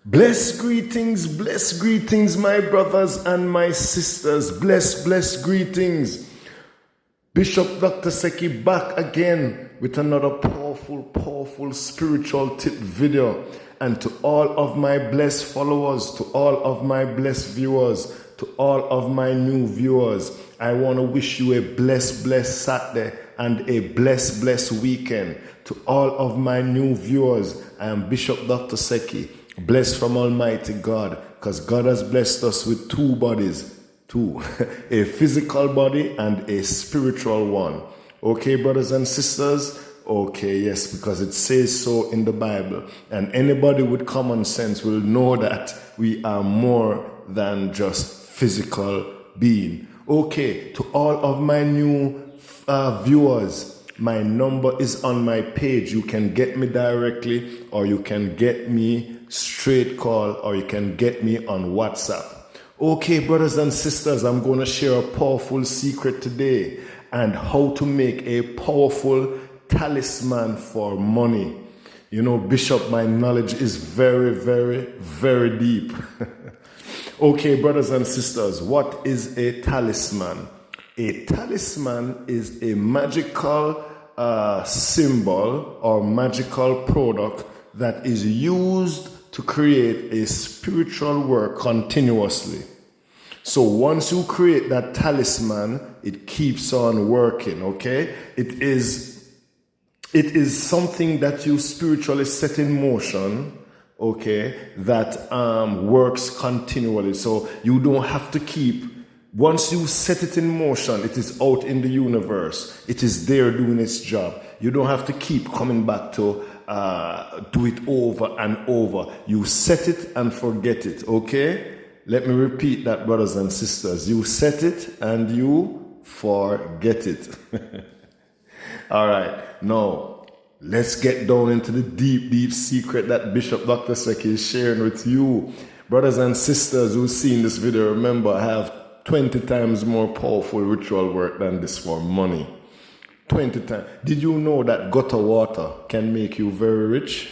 Blessed greetings, my brothers and my sisters. Blessed greetings. Bishop Dr. Seki back again with another powerful spiritual tip video. And to all of my blessed followers, to all of my blessed viewers, to all of my new viewers, I want to wish you a blessed Saturday and a blessed weekend. To all of my new viewers, I am Bishop Dr. Seki. Blessed from Almighty God, because God has blessed us with two bodies, a physical body and a spiritual one. Okay, brothers and sisters? Okay, yes, because it says so in the Bible. And anybody with common sense will know that we are more than just physical being. Okay, to all of my new viewers, my number is on my page. You can get me directly, or you can get me straight call, or you can get me on WhatsApp. Okay, brothers and sisters, I'm going to share a powerful secret today and how to make a powerful talisman for money. You know, Bishop, my knowledge is very deep. Okay, brothers and sisters, what is a talisman? A talisman is a magical symbol or magical product that is used to create a spiritual work continuously. So once you create that talisman, it keeps on working, okay? It is something that you spiritually set in motion, okay, that works continually. So you don't have to keep. Once you set it in motion, it is out in the universe. It is there doing its job. You don't have to keep coming back to do it over and over. You set it and forget it, okay? Let me repeat that, brothers and sisters. You set it and you forget it. All right, now let's get down into the deep secret that Bishop Dr. Seki is sharing with you. Brothers and sisters who've seen this video, remember I have 20 times more powerful ritual work than this for money. 20 times. Did you know that gutter water can make you very rich?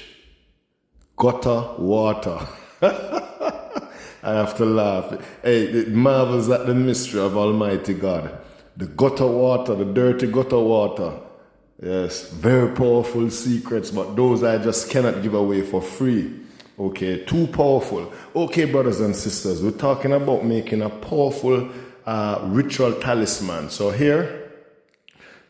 Gutter water. I have to laugh. Hey, it marvels at the mystery of Almighty God. The gutter water, the dirty gutter water. Yes, very powerful secrets, but those I just cannot give away for free. Okay, too powerful. Okay, brothers and sisters, we're talking about making a powerful ritual talisman. So here,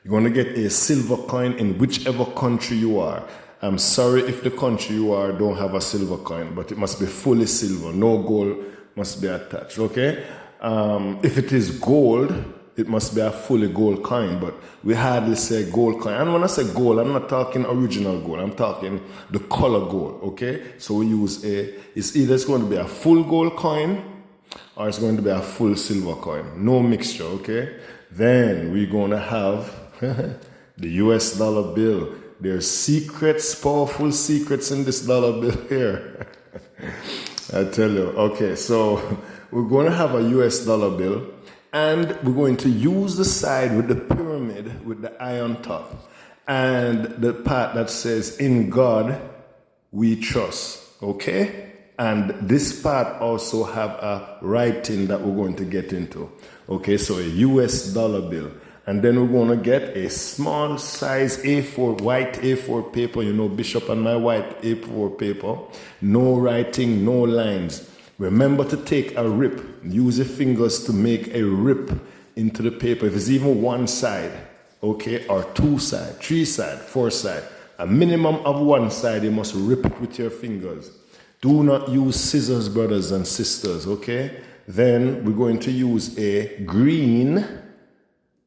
you're going to get a silver coin in whichever country you are. I'm sorry if the country you are don't have a silver coin, but it must be fully silver. No gold must be attached, okay? If it is gold, it must be a fully gold coin, but we hardly say gold coin. And when I say gold, I'm not talking original gold. I'm talking the color gold, okay? So we use it's either it's going to be a full gold coin or it's going to be a full silver coin. No mixture, okay? Then we're going to have the US dollar bill. There's secrets, powerful secrets in this dollar bill here. I tell you. Okay, so we're going to have a US dollar bill. And we're going to use the side with the pyramid with the eye on top. And the part that says, in God we trust. Okay? And this part also have a writing that we're going to get into. Okay, so a US dollar bill. And then we're going to get a small size A4, white A4 paper. You know, Bishop and my white A4 paper. No writing, no lines. Remember to take a rip. Use your fingers to make a rip into the paper. If it's even one side, okay, or two side, three side, four side, a minimum of one side, you must rip it with your fingers. Do not use scissors, brothers and sisters, okay? Then we're going to use a green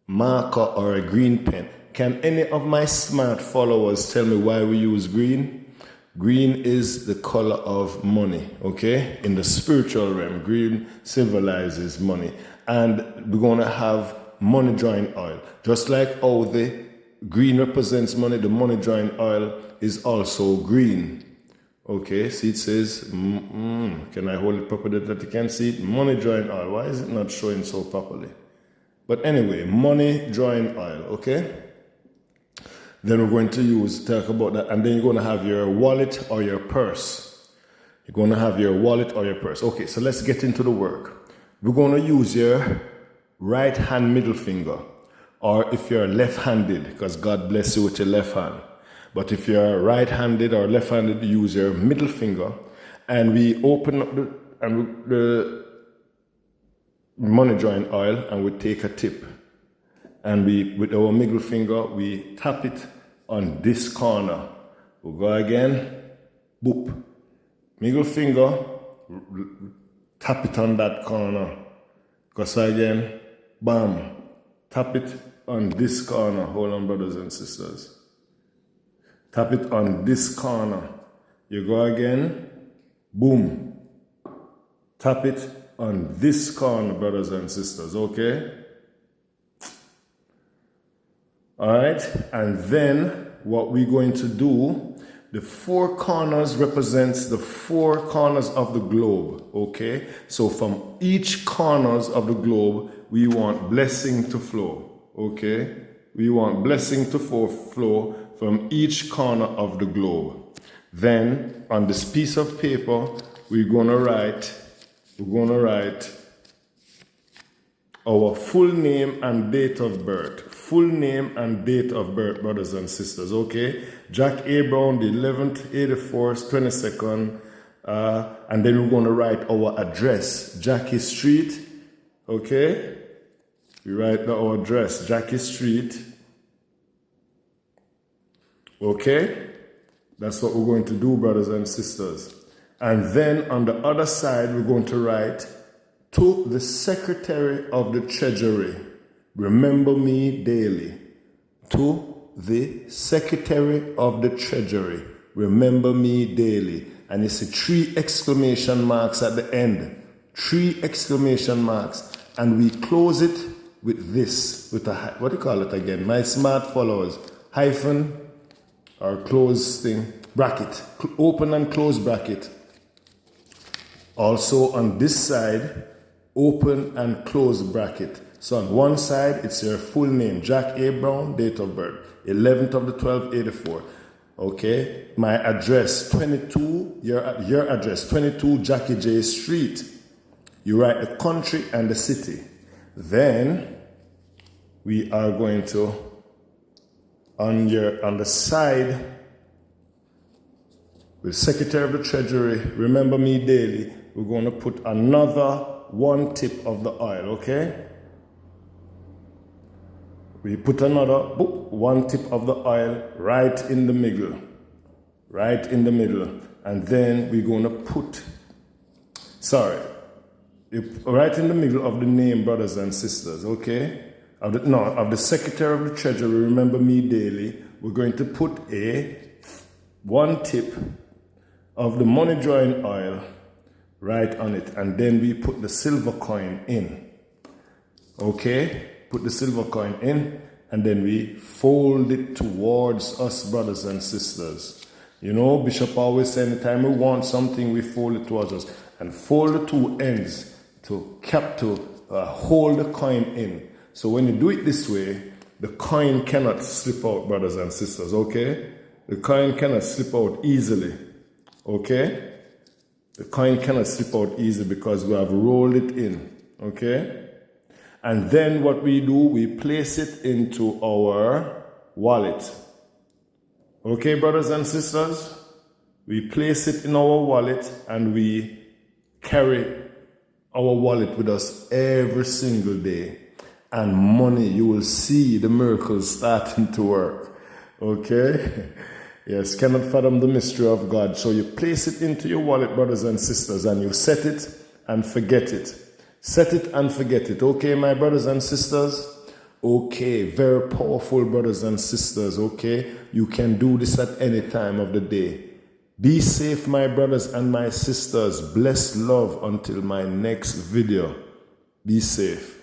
marker or a green pen. Can any of my smart followers tell me why we use green? Green is the color of money, okay? In the spiritual realm, green symbolizes money. And we're going to have money drawing oil. Just like how the green represents money, the money drawing oil is also green. Okay, see it says, can I hold it properly that you can see it? Money drawing oil. Why is it not showing so properly? But anyway, money drawing oil, okay? Then we're going to talk about that, and then you're going to have your wallet or your purse. You're going to have your wallet or your purse. Okay, so let's get into the work. We're going to use your right hand middle finger, or if you're left-handed, because God bless you with your left hand. But if you're right-handed or left-handed, use your middle finger, and we open up the money joint oil, and we take a tip, and we, with our middle finger, we tap it on this corner. We'll go again, boop. Middle finger, tap it on that corner. Go again, bam. Tap it on this corner. Hold on, brothers and sisters. Tap it on this corner. You go again, boom. Tap it on this corner, brothers and sisters, okay? All right, and then what we're going to do, the four corners represents the four corners of the globe, okay? So from each corners of the globe, we want blessing to flow, okay? We want blessing to flow from each corner of the globe. Then on this piece of paper, we're gonna write our full name and date of birth. Full name and date of birth, brothers and sisters, okay? Jack A. Brown, the 11th, 84th, 22nd, and then we're going to write our address, Jackie Street, okay? We write our address, Jackie Street, okay? That's what we're going to do, brothers and sisters. And then on the other side, we're going to write, to the Secretary of the Treasury, remember me daily. To the Secretary of the Treasury, remember me daily. And you see 3 exclamation marks at the end. 3 exclamation marks. And we close it with this, with a, what do you call it again? My smart followers. Hyphen or close thing, bracket. Open and close bracket. Also on this side, open and close bracket. So on one side, it's your full name, Jack A. Brown, date of birth, 11th of the 12th, 84. Okay, my address, 22, your address, 22 Jackie J. Street. You write the country and the city. Then we are going to, on the side, with Secretary of the Treasury, remember me daily, we're going to put another 1 tip of the oil, okay? We put another 1 tip of the oil right in the middle. Right in the middle. And then we're going to put, right in the middle of the name, brothers and sisters, okay? Of the Secretary of the Treasury, remember me daily, we're going to put 1 tip of the money drawing oil right on it. And then we put the silver coin in. Okay? Put the silver coin in, and then we fold it towards us, brothers and sisters. You know, Bishop always said, anytime we want something, we fold it towards us. And fold the 2 ends to hold the coin in. So when you do it this way, the coin cannot slip out, brothers and sisters, okay? The coin cannot slip out easily, okay? The coin cannot slip out easily because we have rolled it in, okay? And then what we do, we place it into our wallet. Okay, brothers and sisters? We place it in our wallet and we carry our wallet with us every single day. And money, you will see the miracles starting to work. Okay? Yes, cannot fathom the mystery of God. So you place it into your wallet, brothers and sisters, and you set it and forget it. Set it and forget it. Okay, my brothers and sisters? Okay, very powerful brothers and sisters, okay? You can do this at any time of the day. Be safe, my brothers and my sisters. Bless love until my next video. Be safe.